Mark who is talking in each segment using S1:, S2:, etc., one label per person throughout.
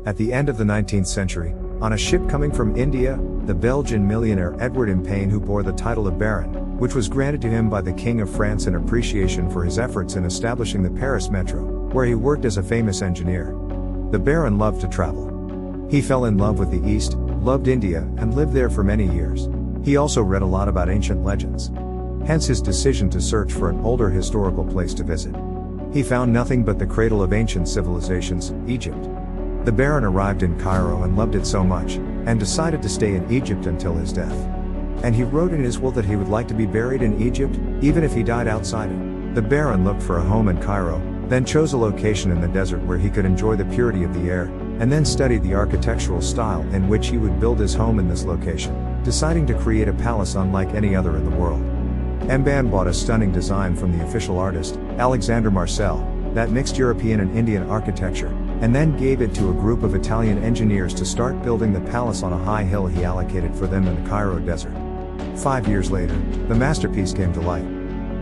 S1: At the end of the 19th century, on a ship coming from India, the Belgian millionaire Edward Impane, who bore the title of Baron, which was granted to him by the King of France in appreciation for his efforts in establishing the Paris Metro, where he worked as a famous engineer. The Baron loved to travel. He fell in love with the East, loved India, and lived there for many years. He also read a lot about ancient legends. Hence his decision to search for an older historical place to visit. He found nothing but the cradle of ancient civilizations, Egypt. The Baron arrived in Cairo and loved it so much, and decided to stay in Egypt until his death. And he wrote in his will that he would like to be buried in Egypt, even if he died outside it. The Baron looked for a home in Cairo, then chose a location in the desert where he could enjoy the purity of the air, and then studied the architectural style in which he would build his home in this location, deciding to create a palace unlike any other in the world. Mban bought a stunning design from the official artist, Alexander Marcel, that mixed European and Indian architecture, and then gave it to a group of Italian engineers to start building the palace on a high hill he allocated for them in the Cairo desert. 5 years later, the masterpiece came to light.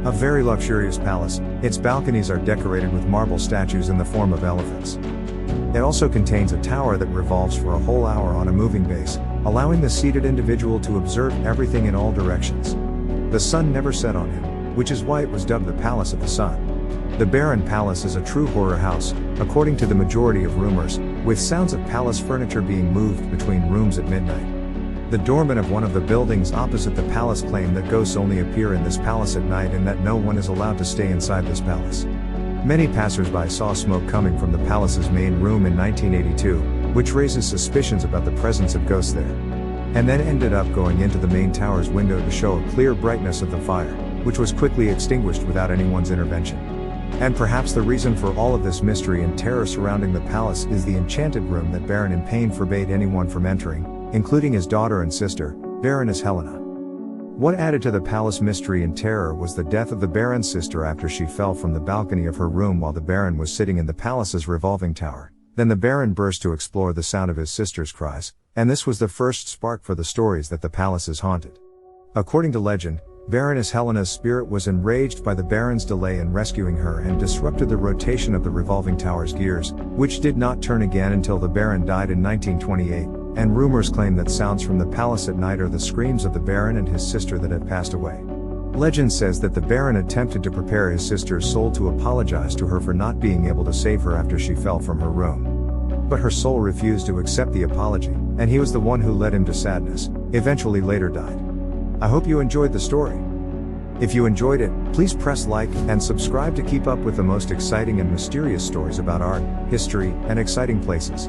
S1: A very luxurious palace, its balconies are decorated with marble statues in the form of elephants. It also contains a tower that revolves for a whole hour on a moving base, allowing the seated individual to observe everything in all directions. The sun never set on him, which is why it was dubbed the Palace of the Sun. The Baron Palace is a true horror house, according to the majority of rumors, with sounds of palace furniture being moved between rooms at midnight. The doorman of one of the buildings opposite the palace claimed that ghosts only appear in this palace at night and that no one is allowed to stay inside this palace. Many passers-by saw smoke coming from the palace's main room in 1982, which raises suspicions about the presence of ghosts there. And then ended up going into the main tower's window to show a clear brightness of the fire, which was quickly extinguished without anyone's intervention. And perhaps the reason for all of this mystery and terror surrounding the palace is the enchanted room that Baron Impane forbade anyone from entering, including his daughter and sister, Baroness Helena. What added to the palace mystery and terror was the death of the Baron's sister after she fell from the balcony of her room while the Baron was sitting in the palace's revolving tower. Then the Baron burst to explore the sound of his sister's cries, and this was the first spark for the stories that the palace is haunted. According to legend, Baroness Helena's spirit was enraged by the Baron's delay in rescuing her and disrupted the rotation of the revolving tower's gears, which did not turn again until the Baron died in 1928, and rumors claim that sounds from the palace at night are the screams of the Baron and his sister that have passed away. Legend says that the Baron attempted to prepare his sister's soul to apologize to her for not being able to save her after she fell from her room. But her soul refused to accept the apology, and he was the one who led him to sadness, eventually later died. I hope you enjoyed the story. If you enjoyed it, please press like and subscribe to keep up with the most exciting and mysterious stories about art, history, and exciting places.